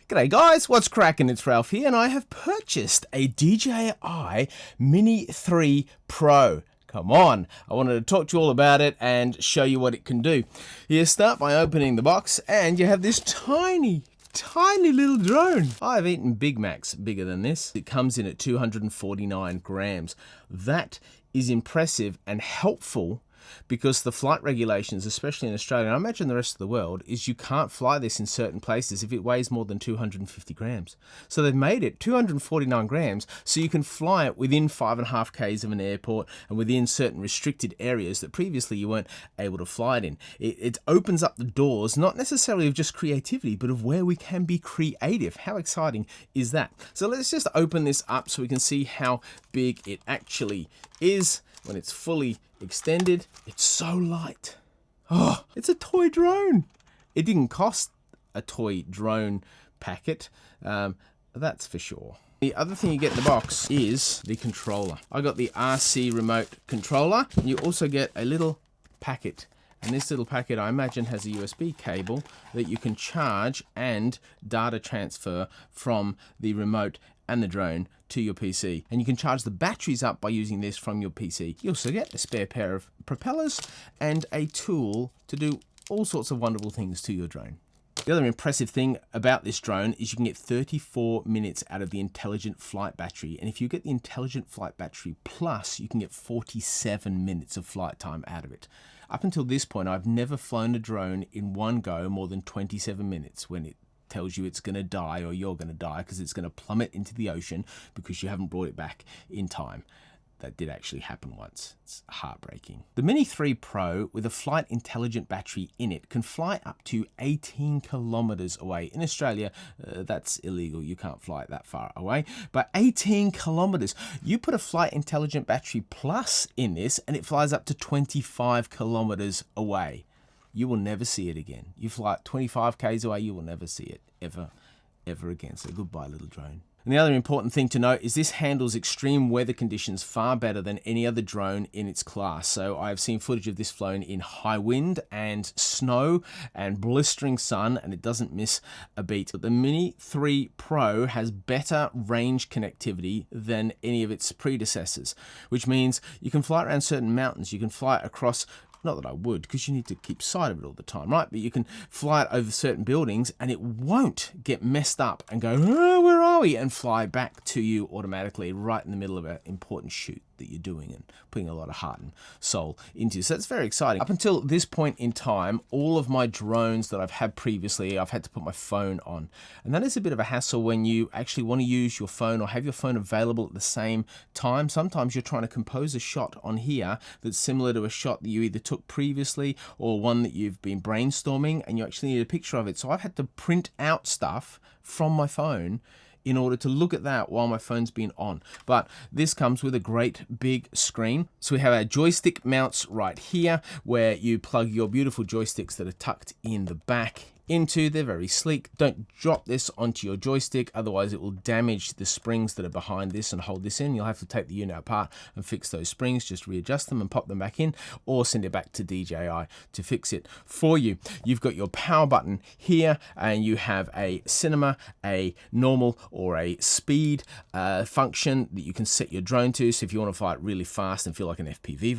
G'day guys, what's cracking? It's Ralph here and I have purchased a DJI Mini 3 Pro. Come on, I wanted to talk to you all about it and show you what it can do. You start by opening the box and you have this tiny little drone. I've eaten Big Macs bigger than this. It comes in at 249 grams. That is impressive and helpful because the flight regulations, especially in Australia, and I imagine the rest of the world, is you can't fly this in certain places if it weighs more than 250 grams. So they've made it 249 grams so you can fly it within 5.5 k's of an airport and within certain restricted areas that previously you weren't able to fly it in. It opens up the doors, not necessarily of just creativity, but of where we can be creative. How exciting is that? So let's just open this up so we can see how big it actually is when it's fully extended. It's so light. Oh, it's a toy drone. It didn't cost a toy drone packet, that's for sure. The other thing you get in the box is the controller. I got the RC remote controller. You also get a little packet. And this little packet, I imagine, has a USB cable that you can charge and data transfer from the remote and the drone to your PC. And you can charge the batteries up by using this from your PC. You also get a spare pair of propellers and a tool to do all sorts of wonderful things to your drone. The other impressive thing about this drone is you can get 34 minutes out of the Intelligent Flight Battery. And if you get the Intelligent Flight Battery Plus, you can get 47 minutes of flight time out of it. Up until this point, I've never flown a drone in one go more than 27 minutes when it tells you it's going to die or you're going to die because it's going to plummet into the ocean because you haven't brought it back in time. That did actually happen once. It's heartbreaking. The Mini 3 Pro with a flight intelligent battery in it can fly up to 18 kilometers away. In Australia, that's illegal. You can't fly it that far away. But 18 kilometers. You put a flight intelligent battery plus in this and it flies up to 25 kilometers away. You will never see it again. You fly at 25 k's away, you will never see it ever again. So goodbye, little drone. And the other important thing to note is this handles extreme weather conditions far better than any other drone in its class. So I've seen footage of this flown in high wind and snow and blistering sun, and it doesn't miss a beat. But the Mini 3 Pro has better range connectivity than any of its predecessors, which means you can fly around certain mountains. You can fly across, not that I would, because you need to keep sight of it all the time, right? But you can fly it over certain buildings and it won't get messed up and go, oh, where are we? And fly back to you automatically right in the middle of an important shoot that you're doing and putting a lot of heart and soul into. So that's very exciting. Up until this point in time, all of my drones that I've had previously, I've had to put my phone on. And that is a bit of a hassle when you actually want to use your phone or have your phone available at the same time. Sometimes you're trying to compose a shot on here that's similar to a shot that you either took previously or one that you've been brainstorming and you actually need a picture of it. So I've had to print out stuff from my phone in order to look at that while my phone's been on. But this comes with a great big screen. So we have our joystick mounts right here where you plug your beautiful joysticks that are tucked in the back into. They're very sleek. Don't drop this onto your joystick, otherwise it will damage the springs that are behind this and hold this in. You'll have to take the unit apart and fix those springs, just readjust them and pop them back in, or send it back to DJI to fix it for you. You've got your power button here and you have a cinema, a normal or a speed function that you can set your drone to. So if you want to fly it really fast and feel like an FPV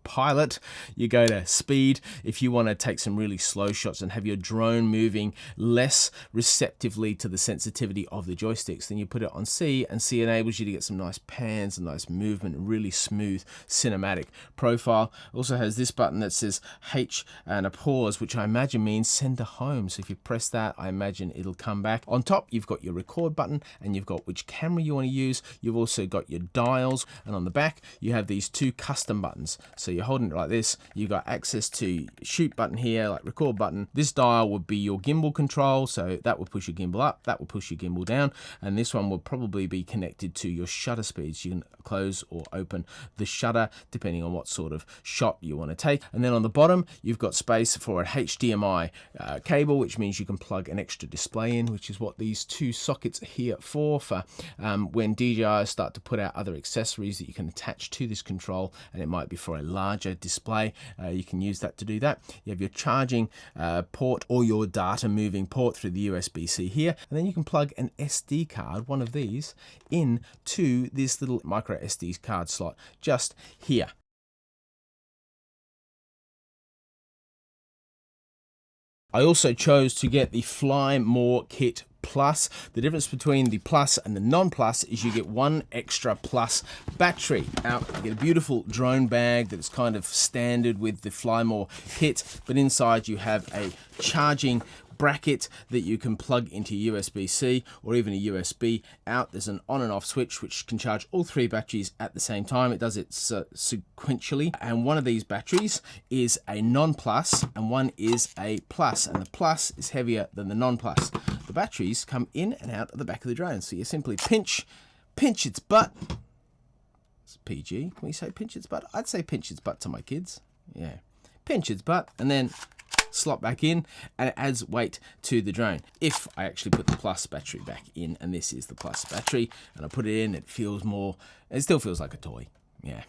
pilot, you go to speed. If you want to take some really slow shots and have your drone moving less receptively to the sensitivity of the joysticks, then you put it on C, and C enables you to get some nice pans and nice movement, really smooth cinematic profile. Also has this button that says H and a pause, which I imagine means send to home. So if you press that, I imagine it'll come back. On top, you've got your record button and you've got which camera you want to use. You've also got your dials, and on the back, you have these two custom buttons. So you're holding it like this, you got access to shoot button here, like record button. This dial would be your gimbal control, so that will push your gimbal up, that will push your gimbal down, and this one will probably be connected to your shutter speeds. You can close or open the shutter depending on what sort of shot you want to take. And then on the bottom, you've got space for an HDMI cable, which means you can plug an extra display in, which is what these two sockets are here for when DJI start to put out other accessories that you can attach to this control, and it might be for a large larger display. You can use that to do that. You have your charging port or your data moving port through the USB-C here, and then you can plug an SD card, one of these, into this little micro SD card slot just here. I also chose to get the Fly More Kit Plus. The difference between the Plus and the non-Plus is you get one extra Plus battery. Now, you get a beautiful drone bag that's kind of standard with the Fly More kit, but inside you have a charging bracket that you can plug into USB-C or even a USB out. There's an on and off switch which can charge all three batteries at the same time. It does it sequentially, and one of these batteries is a non-plus and one is a plus, and the plus is heavier than the non-plus. The batteries come in and out of the back of the drone, so you simply pinch its butt. It's PG. Can we say pinch its butt? I'd say pinch its butt to my kids. Yeah, pinch its butt and then slot back in, and it adds weight to the drone. If I actually put the plus battery back in, and this is the plus battery, and I put it in, it feels more, it still feels like a toy. Yeah,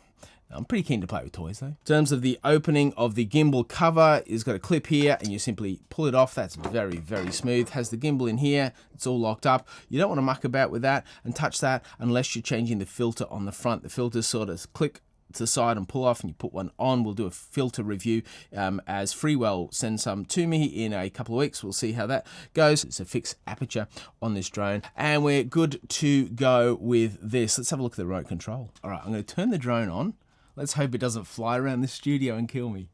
I'm pretty keen to play with toys though. In terms of the opening of the gimbal cover, it's got a clip here and you simply pull it off. That's very, very smooth. Has the gimbal in here, it's all locked up. You don't want to muck about with that and touch that unless you're changing the filter on the front. The filters sort of click to the side and pull off, and you put one on. We'll do a filter review as Freewell sends some to me in a couple of weeks. We'll see how that goes. It's a fixed aperture on this drone, and we're good to go with this. Let's have a look at the remote control. All right, I'm going to turn the drone on. Let's hope it doesn't fly around the studio and kill me.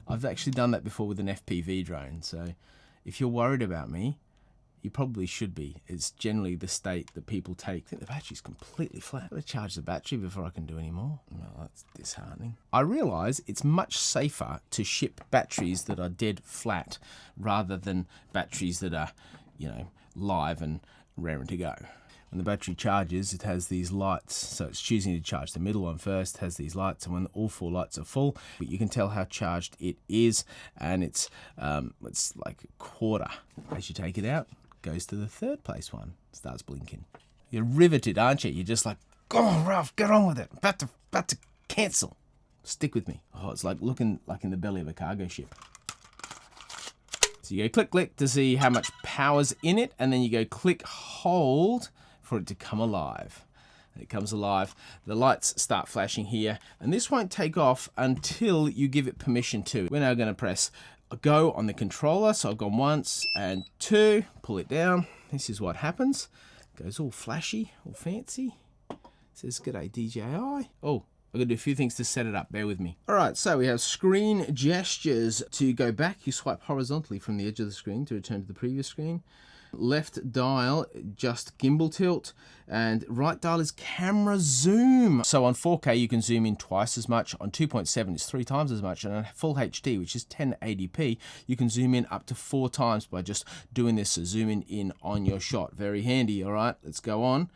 I've actually done that before with an FPV drone, so if you're worried about me, you probably should be. It's generally the state that people take. I think the battery's completely flat. I've got to charge the battery before I can do any more. Well, that's disheartening. I realise it's much safer to ship batteries that are dead flat rather than batteries that are, you know, live and raring to go. When the battery charges, it has these lights, so it's choosing to charge the middle one first, has these lights, and when all four lights are full, but you can tell how charged it is, and it's like a quarter. As you take it out, goes to the third place one, starts blinking. You're riveted, aren't you? You're just like, go on, Ralph, get on with it. About to cancel. Stick with me. Oh, it's like looking like in the belly of a cargo ship. So you go click to see how much power's in it, and then you go click hold for it to come alive. And it comes alive. The lights start flashing here, and this won't take off until you give it permission to. We're now going to press go on the controller. So I've gone once and two, pull it down. This is what happens. It goes all flashy, all fancy. It says g'day DJI. Oh, I've got to do a few things to set it up. Bear with me. All right, so we have screen gestures. To go back, you swipe horizontally from the edge of the screen to return to the previous screen. Left dial, just gimbal tilt, and right dial is camera zoom. So on 4K, you can zoom in twice as much. On 2.7, it's 3 times as much. And on full HD, which is 1080p, you can zoom in up to 4 times by just doing this, so zooming in on your shot. Very handy. All right, let's go on.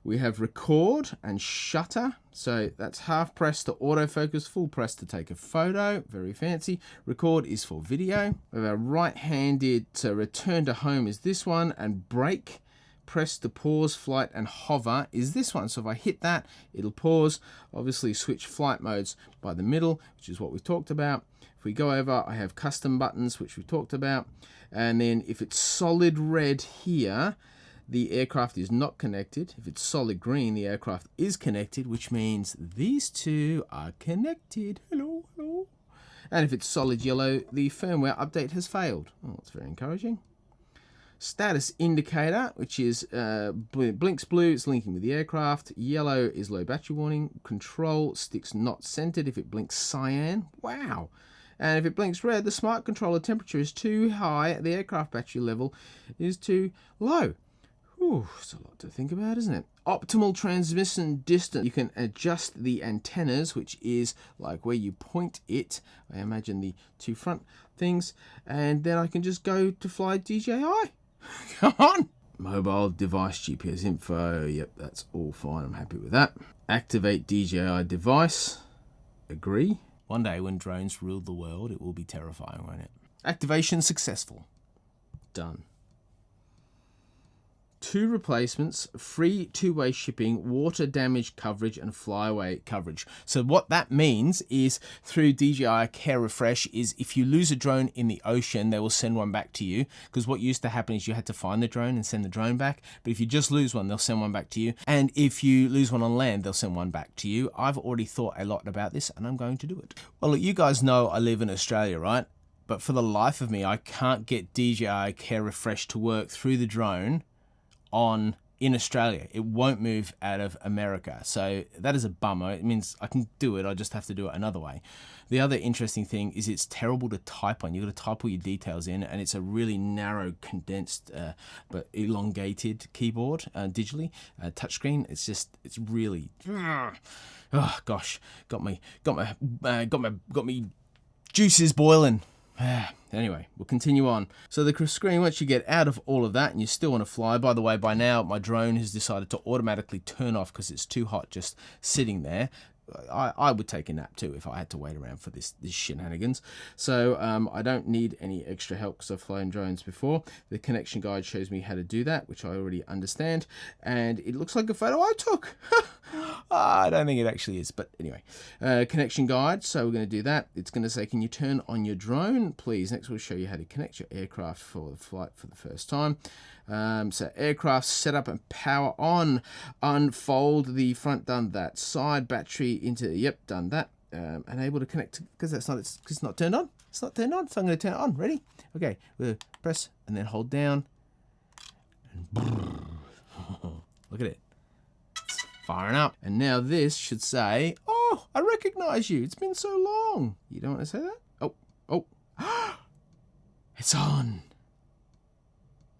We have record and shutter. So that's half press to autofocus, full press to take a photo. Very fancy. Record is for video. We have our right-handed to return to home is this one, and brake, press to pause flight, and hover is this one. So if I hit that, it'll pause. Obviously switch flight modes by the middle, which is what we've talked about. If we go over, I have custom buttons, which we've talked about. And then if it's solid red here, the aircraft is not connected. If it's solid green, the aircraft is connected, which means these two are connected. Hello, hello. And if it's solid yellow, the firmware update has failed. Oh, that's very encouraging. Status indicator, which is blinks blue, it's linking with the aircraft. Yellow is low battery warning. Control sticks not centered. If it blinks cyan, wow. And if it blinks red, the smart controller temperature is too high. The aircraft battery level is too low. Ooh, it's a lot to think about, isn't it? Optimal transmission distance. You can adjust the antennas, which is like where you point it. I imagine the two front things. And then I can just go to fly DJI. Come on. Mobile device GPS info. Yep, that's all fine. I'm happy with that. Activate DJI device. Agree. One day when drones rule the world, it will be terrifying, won't it? Activation successful. Done. 2 replacements, free 2-way shipping, water damage coverage, and flyaway coverage. So what that means is through DJI Care Refresh is if you lose a drone in the ocean, they will send one back to you, because what used to happen is you had to find the drone and send the drone back. But if you just lose one, they'll send one back to you. And if you lose one on land, they'll send one back to you. I've already thought a lot about this and I'm going to do it. Well, look, you guys know I live in Australia, right? But for the life of me, I can't get DJI Care Refresh to work through the drone in Australia. It won't move out of America. So that is a bummer. It means I can do it, I just have to do it another way. The other interesting thing is it's terrible to type on. You've got to type all your details in, and it's a really narrow, condensed, but elongated keyboard digitally. Touchscreen, it's really, oh gosh, got me juices boiling. Anyway, we'll continue on. So the screen, once you get out of all of that and you still want to fly, by the way, by now my drone has decided to automatically turn off because it's too hot just sitting there. I would take a nap too if I had to wait around for this shenanigans. So I don't need any extra help because I've flown drones before. The connection guide shows me how to do that, which I already understand. And it looks like a photo I took. I don't think it actually is, but anyway. Connection guide, so we're going to do that. It's going to say, can you turn on your drone, please? Next we'll show you how to connect your aircraft for the flight for the first time. So aircraft setup and power on. Unfold the front, done that. Side battery into, yep, done that. Unable to connect because it's not turned on. It's not turned on, so I'm going to turn it on. Ready? Okay, we'll press and then hold down. And look at it. It's firing up. And now this should say, oh, I recognize you. It's been so long. You don't want to say that? Oh. It's on.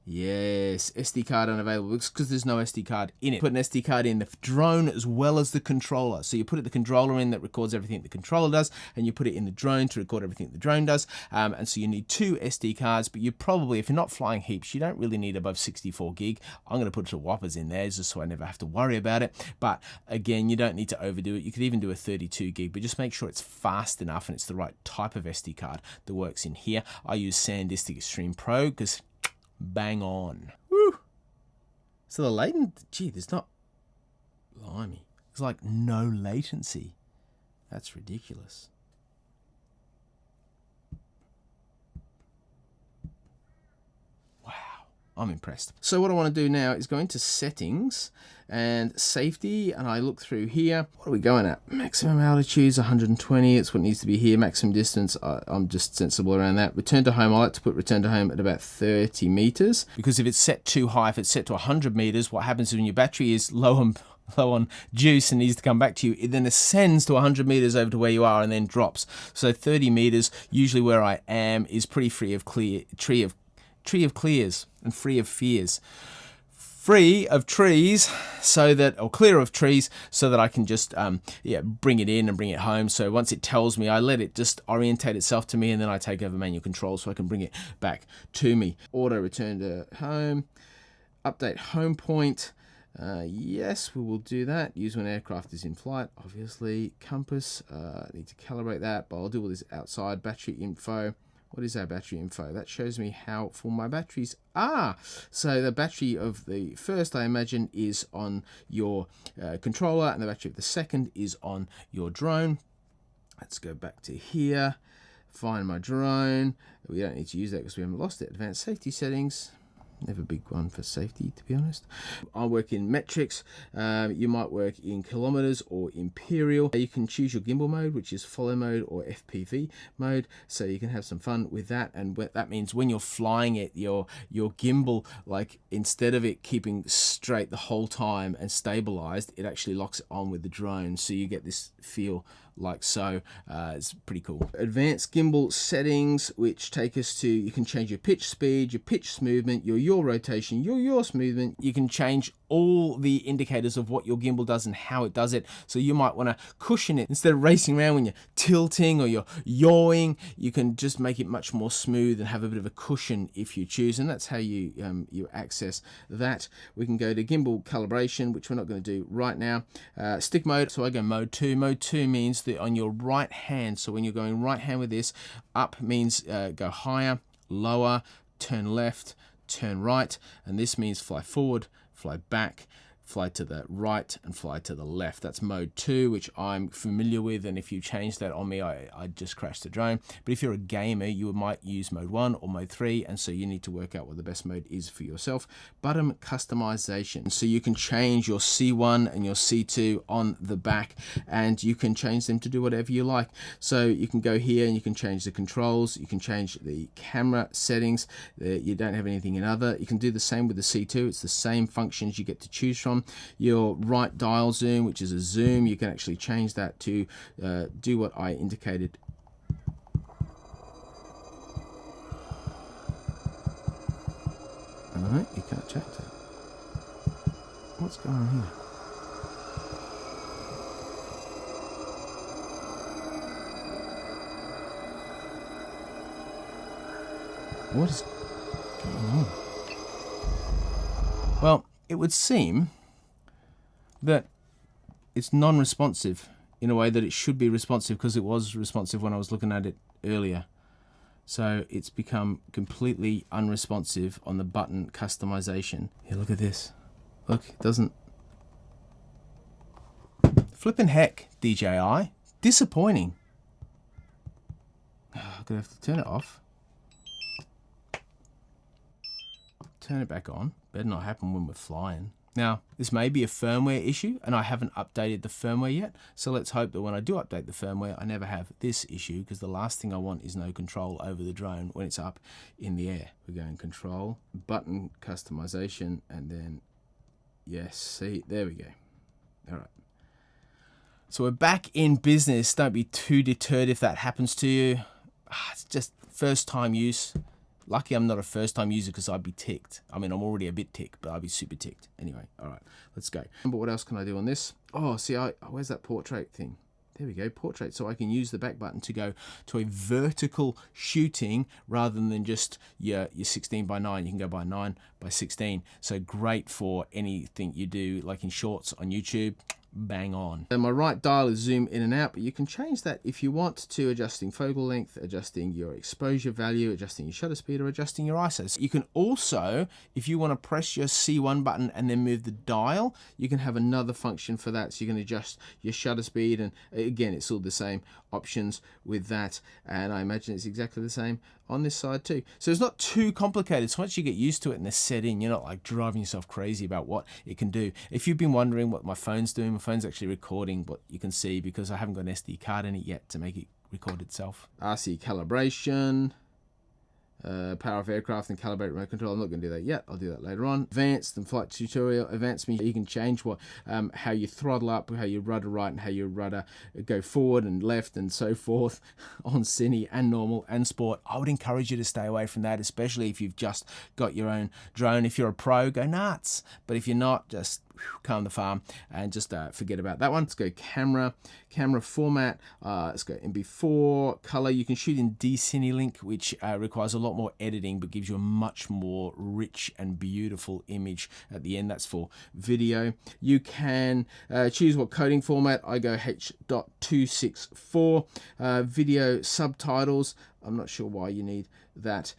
Yes, SD card unavailable because there's no SD card in it. Put an SD card in the drone as well as the controller. So you put the controller in that records everything the controller does, and you put it in the drone to record everything the drone does. And so you need 2 SD cards, but you probably, if you're not flying heaps, you don't really need above 64 gig. I'm going to put 2 whoppers in there just so I never have to worry about it. But again, you don't need to overdo it. You could even do a 32 gig, but just make sure it's fast enough and it's the right type of SD card that works in here. I use SanDisk Extreme Pro because bang on. Woo! So the latency, gee, there's not, blimey, there's like no latency. That's ridiculous. Wow, I'm impressed. So what I want to do now is go into settings and safety, and I look through here. What are we going at? Maximum altitude 120. It's what needs to be here. Maximum distance, I'm just sensible around that. Return to home, I like to put return to home at about 30 meters, because if it's set too high, if it's set to 100 meters, what happens when your battery is low on juice and needs to come back to you, it then ascends to 100 meters over to where you are and then drops. So 30 meters, usually where I am, is pretty free of tree of clears and free of fears. Free of trees, so that, or clear of trees, so that I can just bring it in and bring it home. So once it tells me, I let it just orientate itself to me, and then I take over manual control so I can bring it back to me. Auto return to home, update home point. Yes, we will do that. Use when aircraft is in flight, obviously. Compass, need to calibrate that, but I'll do all this outside. Battery info. What is our battery info? That shows me how full my batteries are. So the battery of the first, I imagine, is on your controller, and the battery of the second is on your drone. Let's go back to here. Find my drone. We don't need to use that because we haven't lost it. Advanced safety settings. Never a big one for safety, to be honest. I work in metrics. You might work in kilometers or imperial. You can choose your gimbal mode, which is follow mode or FPV mode, so you can have some fun with that. And that means when you're flying it, your gimbal, like, instead of it keeping straight the whole time and stabilized, it actually locks it on with the drone, so you get this feel like so. It's pretty cool. Advanced gimbal settings, which take us to, you can change your pitch speed, your pitch movement, your yaw rotation, your yaw movement. You can change all the indicators of what your gimbal does and how it does it. So you might want to cushion it. Instead of racing around when you're tilting or you're yawing, you can just make it much more smooth and have a bit of a cushion if you choose, and that's how you access that. We can go to gimbal calibration, which we're not going to do right now. Stick mode, so I go mode 2. Mode 2 means that on your right hand, so when you're going right hand with this, up means go higher, lower, turn left, turn right, and this means fly forward, fly back, fly to the right, and fly to the left. That's mode 2, which I'm familiar with, and if you change that on me, I'd just crash the drone. But if you're a gamer, you might use mode 1 or mode 3, and so you need to work out what the best mode is for yourself. Button customization. So you can change your C1 and your C2 on the back, and you can change them to do whatever you like. So you can go here and you can change the controls, you can change the camera settings. You don't have anything in other. You can do the same with the C2. It's the same functions you get to choose from. Your right dial zoom, which is a zoom, you can actually change that to do what I indicated. Alright, you can't change that. What's going on here? What is going on? Well, it would seem that it's non-responsive in a way that it should be responsive, because it was responsive when I was looking at it earlier. So it's become completely unresponsive on the button customization. Here, look at this. Look, it doesn't... Flippin' heck, DJI. Disappointing. I'm gonna have to turn it off. Turn it back on. Better not happen when we're flying. Now, this may be a firmware issue, and I haven't updated the firmware yet, so let's hope that when I do update the firmware, I never have this issue, because the last thing I want is no control over the drone when it's up in the air. We're going control, button customization, and then, yes, see, there we go. All right. So we're back in business. Don't be too deterred if that happens to you. It's just first time use. Lucky I'm not a first-time user, because I'd be ticked. I mean, I'm already a bit ticked, but I'd be super ticked. Anyway, all right, let's go. But what else can I do on this? Oh, see, where's that portrait thing? There we go, portrait. So I can use the back button to go to a vertical shooting rather than just your 16 by 9. You can go by 9 by 16. So great for anything you do, like in shorts on YouTube. Bang on. And my right dial is zoom in and out, but you can change that if you want to, adjusting focal length, adjusting your exposure value, adjusting your shutter speed, or adjusting your ISO. So you can also, if you want to press your C1 button and then move the dial, you can have another function for that. So you can adjust your shutter speed, and again, it's all the same options with that, and I imagine it's exactly the same on this side too. So it's not too complicated. So once you get used to it and they're set in, you're not like driving yourself crazy about what it can do. If you've been wondering what my phone's doing, my phone's actually recording what you can see, because I haven't got an SD card in it yet to make it record itself. RC calibration, power of aircraft and calibrate remote control. I'm not going to do that yet. I'll do that later on. Advanced and flight tutorial. Advanced means you can change what, how you throttle up, how you rudder right, and how you rudder go forward and left and so forth on cine and normal and sport. I would encourage you to stay away from that, especially if you've just got your own drone. If you're a pro, go nuts. But if you're not, just calm the farm and just forget about that one. Let's go camera format. Let's go MB4 color. You can shoot in D-Cinelink, which requires a lot more editing but gives you a much more rich and beautiful image at the end. That's for video. You can choose what coding format. I go H.264. Video subtitles. I'm not sure why you need that.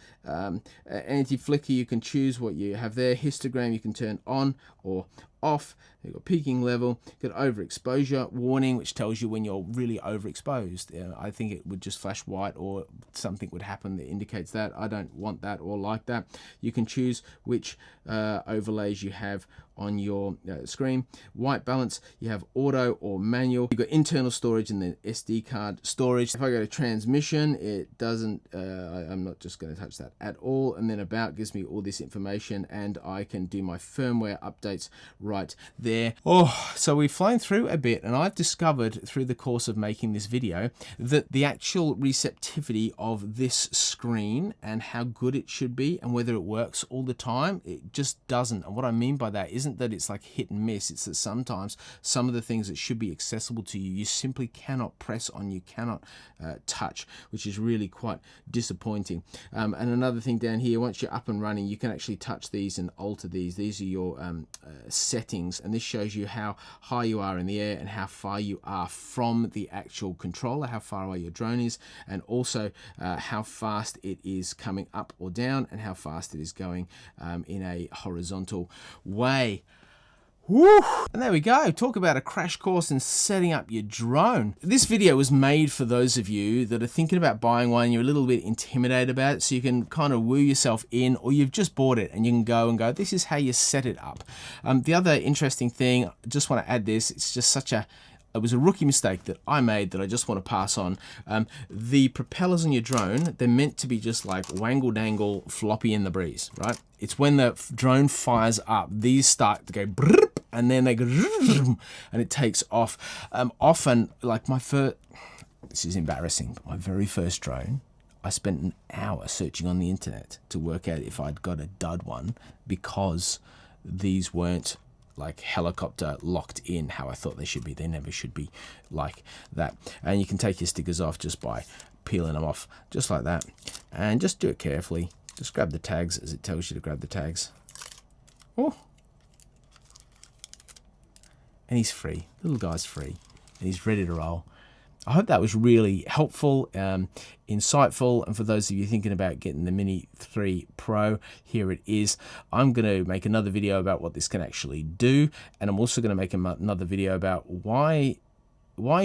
Anti-flicker, you can choose what you have there. Histogram, you can turn on or off. You've got peaking level. You've got overexposure warning, which tells you when you're really overexposed. I think it would just flash white, or something would happen that indicates that. I don't want that or like that. You can choose which overlays you have on your screen. White balance, you have auto or manual. You've got internal storage and then SD card storage. If I go to transmission, it doesn't, I'm not just going to touch that at all. And then about gives me all this information, and I can do my firmware updates right there. Oh, so we've flown through a bit, and I've discovered through the course of making this video that the actual receptivity of this screen and how good it should be and whether it works all the time, it just doesn't. And what I mean by that isn't that it's like hit and miss. It's that sometimes some of the things that should be accessible to you, you simply cannot press on, you cannot touch, which is really quite quite disappointing. And another thing down here, once you're up and running, you can actually touch these and alter these. These are your settings, and this shows you how high you are in the air and how far you are from the actual controller, how far away your drone is, and also how fast it is coming up or down and how fast it is going in a horizontal way. Woo! And there we go. Talk about a crash course in setting up your drone. This video was made for those of you that are thinking about buying one. You're a little bit intimidated about it, so you can kind of woo yourself in, or you've just bought it and you can go, this is how you set it up. The other interesting thing, I just want to add this, it's just it was a rookie mistake that I made that I just want to pass on. The propellers on your drone, they're meant to be just like wangle dangle floppy in the breeze, right? It's when the drone fires up, these start to go brrr, and then they go and it takes off. Often, like this is embarrassing, but my very first drone, I spent an hour searching on the internet to work out if I'd got a dud one, because these weren't like helicopter locked in how I thought they should be. They never should be like that. And you can take your stickers off just by peeling them off, just like that. And just do it carefully. Just grab the tags as it tells you to grab the tags. Oh. And he's free. Little guy's free. And he's ready to roll. I hope that was really helpful, insightful, and for those of you thinking about getting the Mini 3 Pro, here it is. I'm going to make another video about what this can actually do, and I'm also going to make another video about why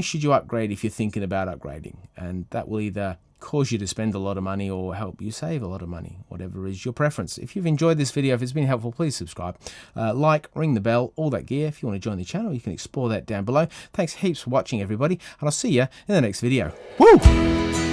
should you upgrade if you're thinking about upgrading, and that will either cause you to spend a lot of money or help you save a lot of money, whatever is your preference. If you've enjoyed this video, if it's been helpful, please subscribe, like, ring the bell, all that gear. If you want to join the channel, you can explore that down below. Thanks heaps for watching, everybody, and I'll see you in the next video. Woo!